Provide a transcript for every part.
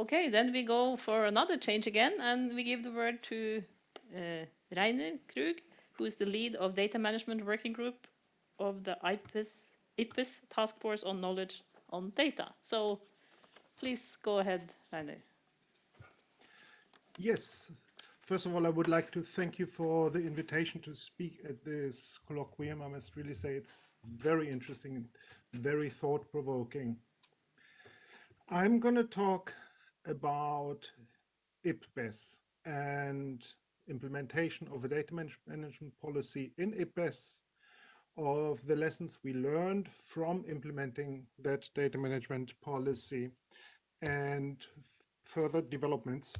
Okay, then we go for another change again, and we give the word to Rainer Krug, who is the lead of Data Management Working Group of the IPBES Task Force on Knowledge on Data. So please go ahead, Rainer. Yes. First of all, I would like to thank you for the invitation to speak at this colloquium. I must really say it's very interesting and very thought-provoking. I'm going to talk about IPBES and implementation of a data management policy in IPBES, of the lessons we learned from implementing that data management policy, and further developments.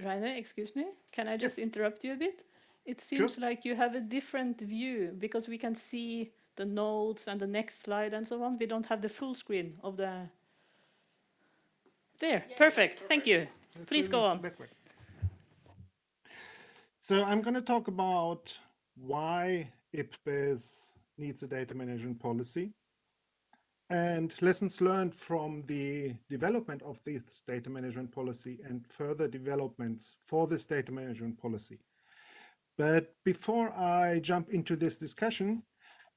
Rainer, excuse me, can I just Yes. interrupt you a bit? It Sure. seems like you have a different view because we can see the notes and the next slide and so on. We don't have the full screen of the... There, yeah, perfect. Yeah, thank you. Please go on. So I'm going to talk about why IPBES needs a data management policy and lessons learned from the development of this data management policy and further developments for this data management policy. But before I jump into this discussion,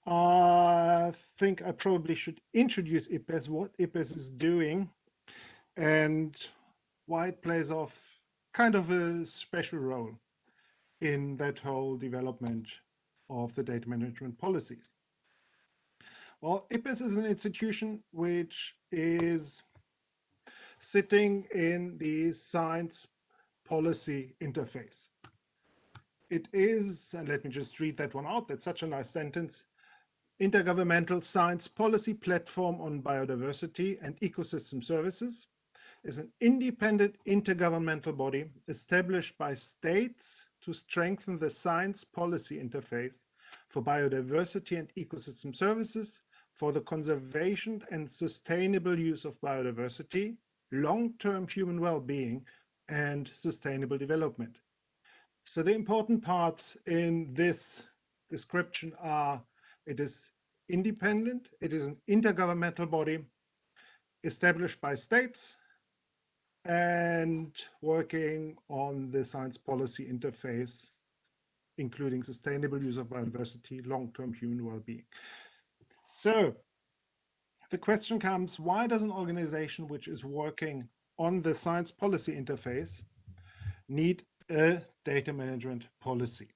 I think I probably should introduce IPBES, what IPBES is doing, and why it plays off kind of a special role in that whole development of the data management policies. Well, IPBES is an institution which is sitting in the science policy interface. It is, and let me just read that one out, that's such a nice sentence, Intergovernmental Science Policy Platform on Biodiversity and Ecosystem Services is an independent intergovernmental body established by states to strengthen the science policy interface for biodiversity and ecosystem services, for the conservation and sustainable use of biodiversity, long-term human well-being, and sustainable development. So the important parts in this description are: it is independent, it is an intergovernmental body established by states and working on the science policy interface, including sustainable use of biodiversity, long-term human well-being. So the question comes, why does an organization which is working on the science policy interface need a data management policy?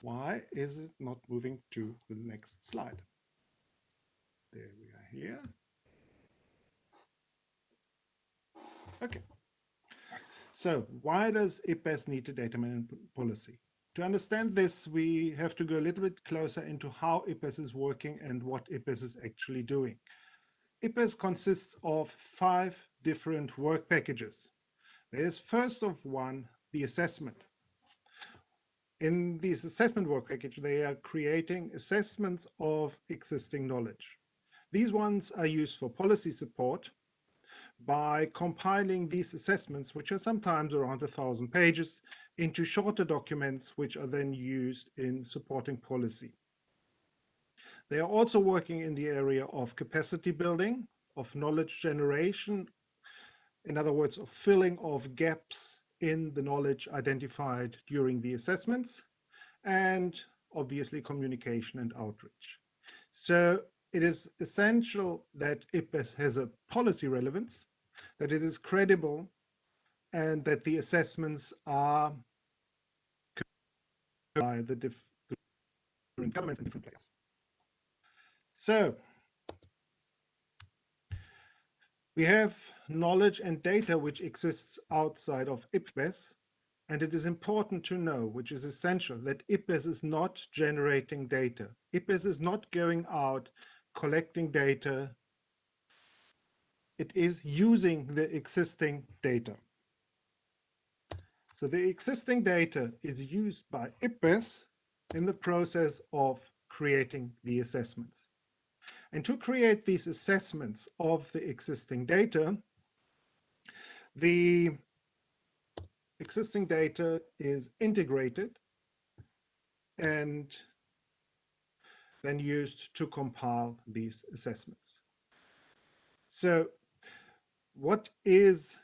Why is it not moving to the next slide? There we are here. Okay. So why does IPBES need a data management policy? To understand this, we have to go a little bit closer into how IPBES is working and what IPBES is actually doing. IPBES consists of 5 different work packages. There is first of one, the assessment. In this assessment work package, they are creating assessments of existing knowledge. These ones are used for policy support by compiling these assessments, which are sometimes around 1,000 pages, into shorter documents, which are then used in supporting policy. They are also working in the area of capacity building, of knowledge generation, in other words, of filling of gaps in the knowledge identified during the assessments, and obviously communication and outreach. So it is essential that IPBES has a policy relevance, that it is credible, and that the assessments are by the different governments in different places. So we have knowledge and data which exists outside of IPBES, and it is important to know, which is essential, that IPBES is not generating data. IPBES is not going out collecting data. It is using the existing data. So the existing data is used by IPBES in the process of creating the assessments. And to create these assessments of the existing data, the existing data is integrated and then used to compile these assessments. So what is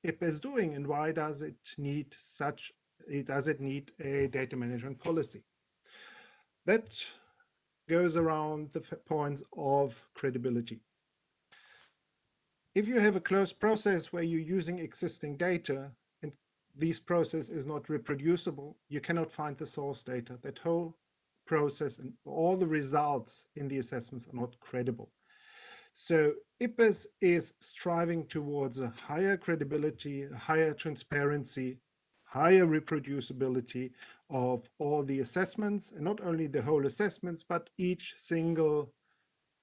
IPBES doing, and why does it need a data management policy? That goes around the points of credibility. If you have a closed process where you're using existing data and this process is not reproducible, you cannot find the source data. That whole process and all the results in the assessments are not credible. So IPBES is striving towards a higher credibility, higher transparency, higher reproducibility of all the assessments, and not only the whole assessments, but each single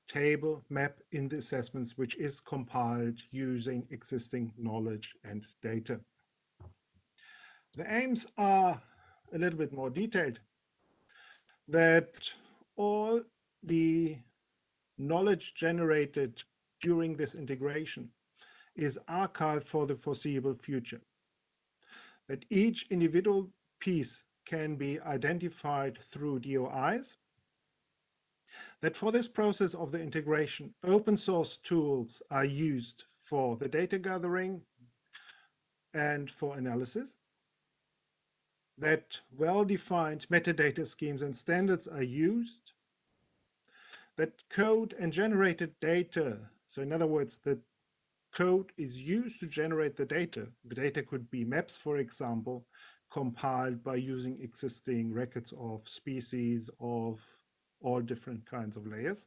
table map in the assessments, which is compiled using existing knowledge and data. The aims are a little bit more detailed, that all the knowledge generated during this integration is archived for the foreseeable future, that each individual piece can be identified through DOIs, that for this process of the integration, open source tools are used for the data gathering and for analysis, that well-defined metadata schemes and standards are used, that code and generated data, so in other words, the code is used to generate the data. The data could be maps, for example, compiled by using existing records of species of all different kinds of layers.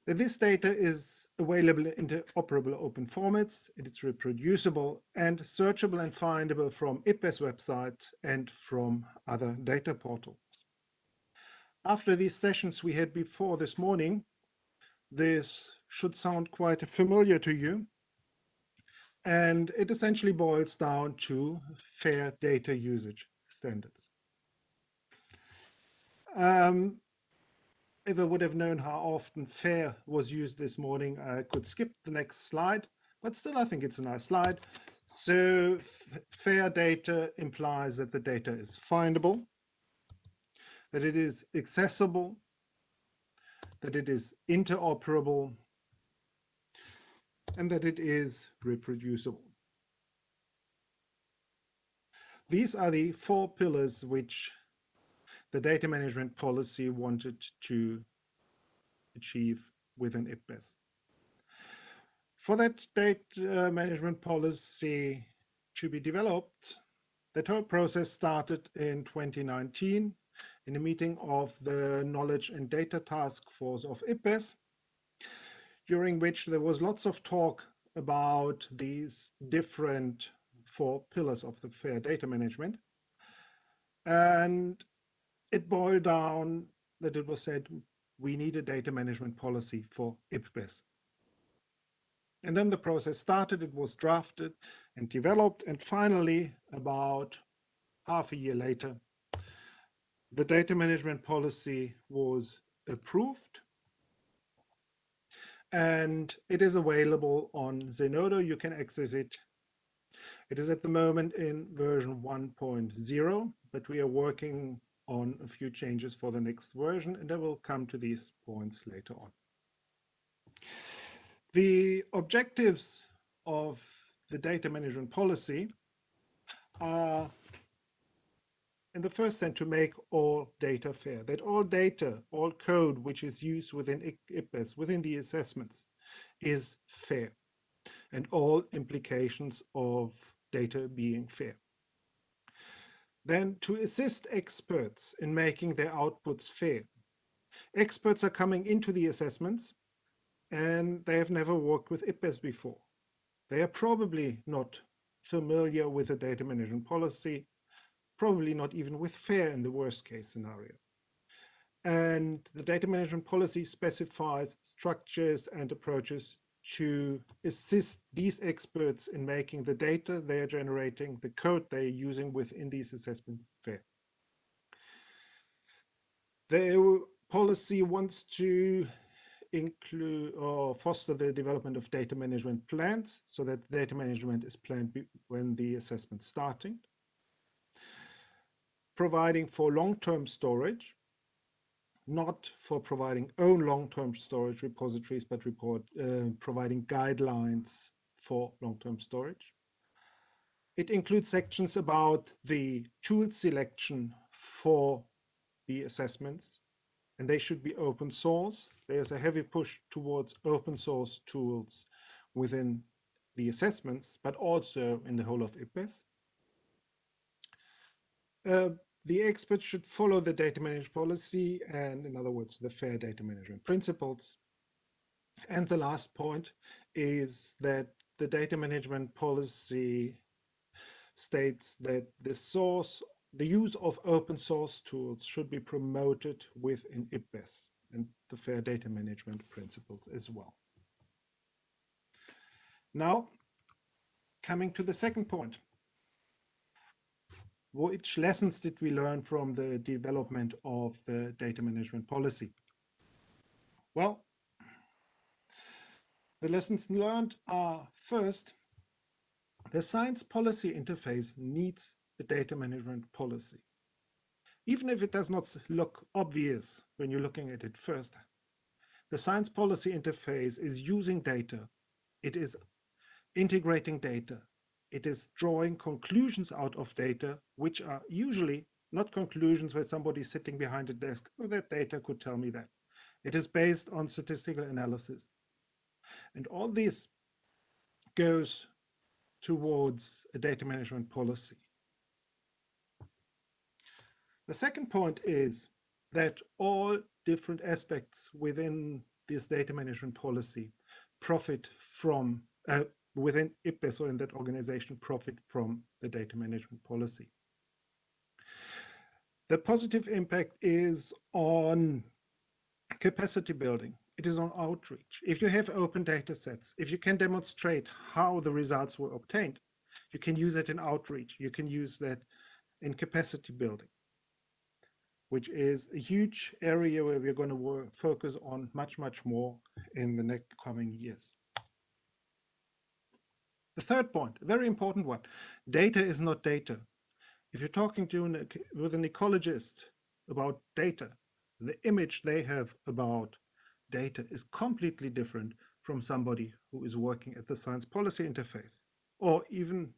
This data is available in interoperable open formats. It is reproducible and searchable and findable from IPBES website and from other data portals. After these sessions we had before this morning, this should sound quite familiar to you. And it essentially boils down to fair data usage standards. If I would have known how often fair was used this morning, I could skip the next slide, but still I think it's a nice slide. So fair data implies that the data is findable, that it is accessible, that it is interoperable, and that it is reproducible. These are the 4 pillars which the data management policy wanted to achieve within IPBES. For that data management policy to be developed, that whole process started in 2019 in a meeting of the Knowledge and Data Task Force of IPBES, during which there was lots of talk about these different 4 pillars of the fair data management. And it boiled down that it was said, we need a data management policy for IPBES. And then the process started, it was drafted and developed, and finally, about half a year later, the data management policy was approved. And it is available on Zenodo. You can access it. It is at the moment in version 1.0, but we are working on a few changes for the next version, and I will come to these points later on. The objectives of the data management policy are, in the first sense, to make all data fair, that all data, all code which is used within IPBES, within the assessments, is fair, and all implications of data being fair. Then to assist experts in making their outputs fair. Experts are coming into the assessments and they have never worked with IPBES before. They are probably not familiar with the data management policy, probably not even with FAIR in the worst case scenario. And the data management policy specifies structures and approaches to assist these experts in making the data they are generating, the code they are using within these assessments fair. The policy wants to include or foster the development of data management plans so that data management is planned when the assessment is starting, providing for long-term storage, not for providing own long-term storage repositories, but providing guidelines for long-term storage. It includes sections about the tool selection for the assessments, and they should be open source. There's a heavy push towards open source tools within the assessments, but also in the whole of IPBES. The experts should follow the data management policy and, in other words, the fair data management principles. And the last point is that the data management policy states that the use of open source tools should be promoted within IPBES and the fair data management principles as well. Now, coming to the second point. Which lessons did we learn from the development of the data management policy? Well, the lessons learned are, first, the science policy interface needs a data management policy. Even if it does not look obvious when you're looking at it first, the science policy interface is using data. It is integrating data. It is drawing conclusions out of data, which are usually not conclusions where somebody's sitting behind a desk. Oh, that data could tell me that. It is based on statistical analysis. And all this goes towards a data management policy. The second point is that all different aspects within this data management policy profit from within IPBES or in that organization profit from the data management policy. The positive impact is on capacity building. It is on outreach. If you have open data sets, if you can demonstrate how the results were obtained, you can use that in outreach. You can use that in capacity building, which is a huge area where we're going to focus on much, much more in the next coming years. The third point, a very important one, data is not data. If you're talking with an ecologist about data, the image they have about data is completely different from somebody who is working at the science policy interface, or even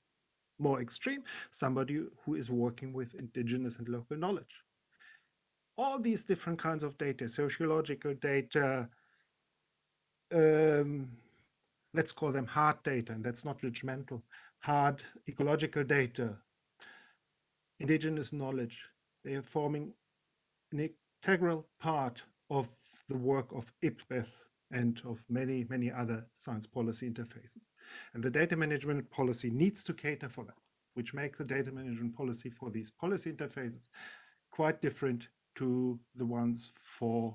more extreme, somebody who is working with indigenous and local knowledge. All these different kinds of data, sociological data, let's call them hard data, and that's not judgmental, hard ecological data, indigenous knowledge, they are forming an integral part of the work of IPBES and of many, many other science policy interfaces. And the data management policy needs to cater for that, which makes the data management policy for these policy interfaces quite different to the ones for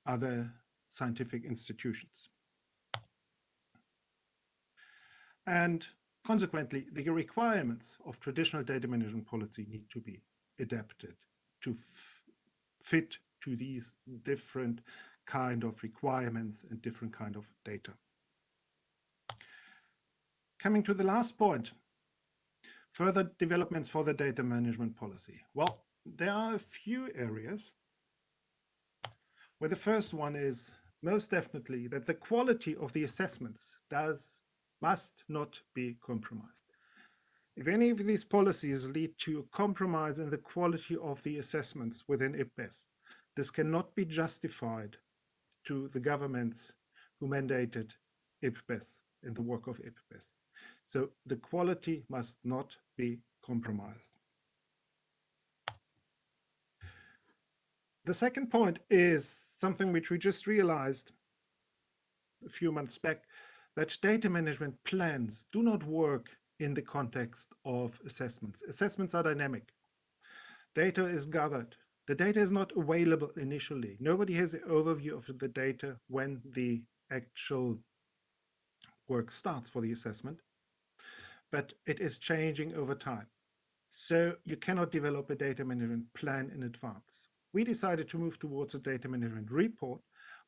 other scientific institutions. And consequently, the requirements of traditional data management policy need to be adapted to fit to these different kind of requirements and different kind of data. Coming to the last point, further developments for the data management policy. Well, there are a few areas where the first one is most definitely that the quality of the assessments must not be compromised. If any of these policies lead to a compromise in the quality of the assessments within IPBES, this cannot be justified to the governments who mandated IPBES in the work of IPBES. So the quality must not be compromised. The second point is something which we just realized a few months back, that data management plans do not work in the context of assessments. Assessments are dynamic. Data is gathered. The data is not available initially. Nobody has an overview of the data when the actual work starts for the assessment, but it is changing over time. So you cannot develop a data management plan in advance. We decided to move towards a data management report,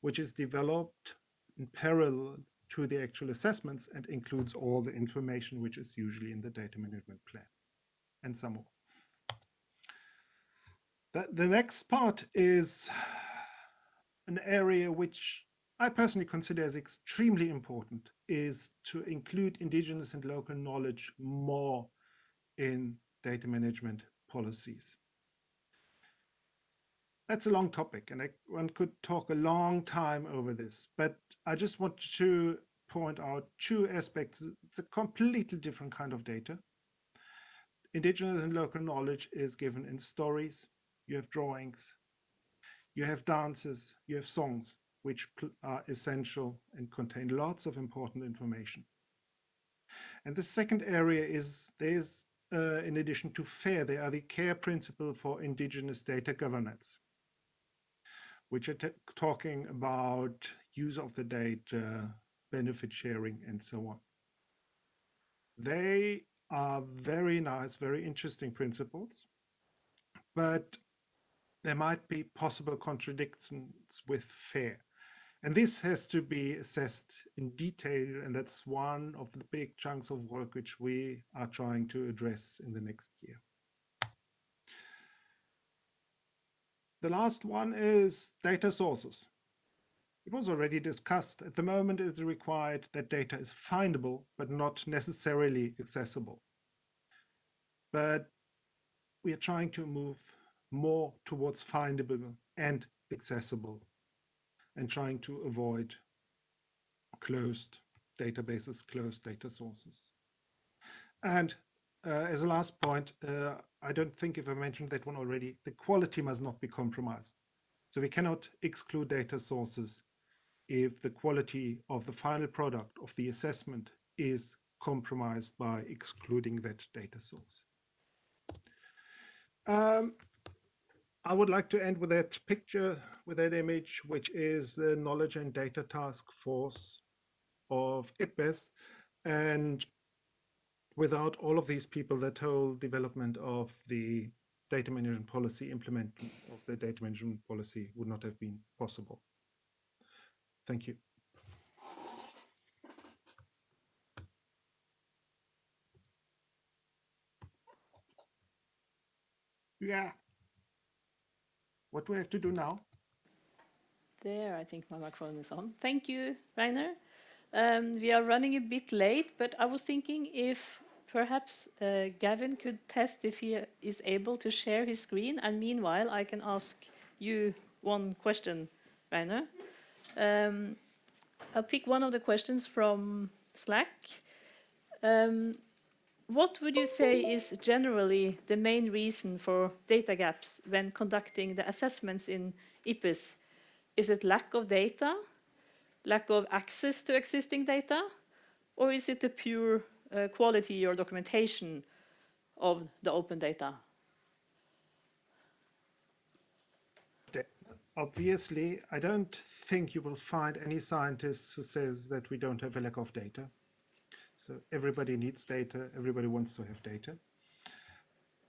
which is developed in parallel to the actual assessments and includes all the information which is usually in the data management plan and some more. The next part is an area which I personally consider as extremely important is to include indigenous and local knowledge more in data management policies. That's a long topic, and one could talk a long time over this, but I just want to point out two aspects. It's a completely different kind of data. Indigenous and local knowledge is given in stories. You have drawings, you have dances, you have songs, which are essential and contain lots of important information. And the second area is there's, in addition to FAIR, there are the CARE principle for indigenous data governance, which are talking about use of the data, benefit sharing, and so on. They are very nice, very interesting principles, but there might be possible contradictions with FAIR. And this has to be assessed in detail, and that's one of the big chunks of work which we are trying to address in the next year. The last one is data sources. It was already discussed. At the moment, it's required that data is findable, but not necessarily accessible. But we are trying to move more towards findable and accessible, and trying to avoid closed databases, closed data sources. And as a last point, I don't think if I mentioned that one already, the quality must not be compromised. So we cannot exclude data sources if the quality of the final product of the assessment is compromised by excluding that data source. I would like to end with that picture, with that image, which is the Knowledge and Data Task Force of IPBES. And without all of these people, that whole development of the data management policy, implementation of the data management policy would not have been possible. Thank you. Yeah. What do I have to do now? There, I think my microphone is on. Thank you, Rainer. We are running a bit late, but I was thinking if perhaps Gavin could test if he is able to share his screen, and meanwhile I can ask you one question, Rainer. I'll pick one of the questions from Slack. What would you say is generally the main reason for data gaps when conducting the assessments in IPBES? Is it lack of data, lack of access to existing data, or is it the pure quality or documentation of the open data? Obviously, I don't think you will find any scientist who says that we don't have a lack of data. So everybody needs data, everybody wants to have data.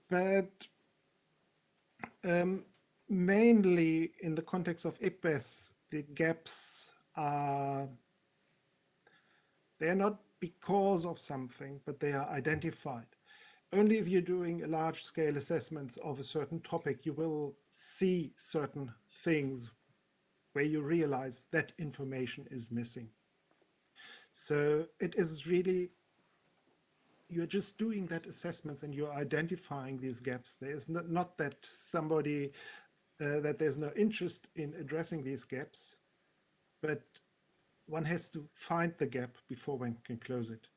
But mainly in the context of IPBES, the gaps are, they are not because of something, but they are identified. Only if you're doing a large-scale assessments of a certain topic, you will see certain things where you realize that information is missing. So it is really, you're just doing that assessments and you're identifying these gaps. There is not that somebody, that there's no interest in addressing these gaps, but one has to find the gap before one can close it.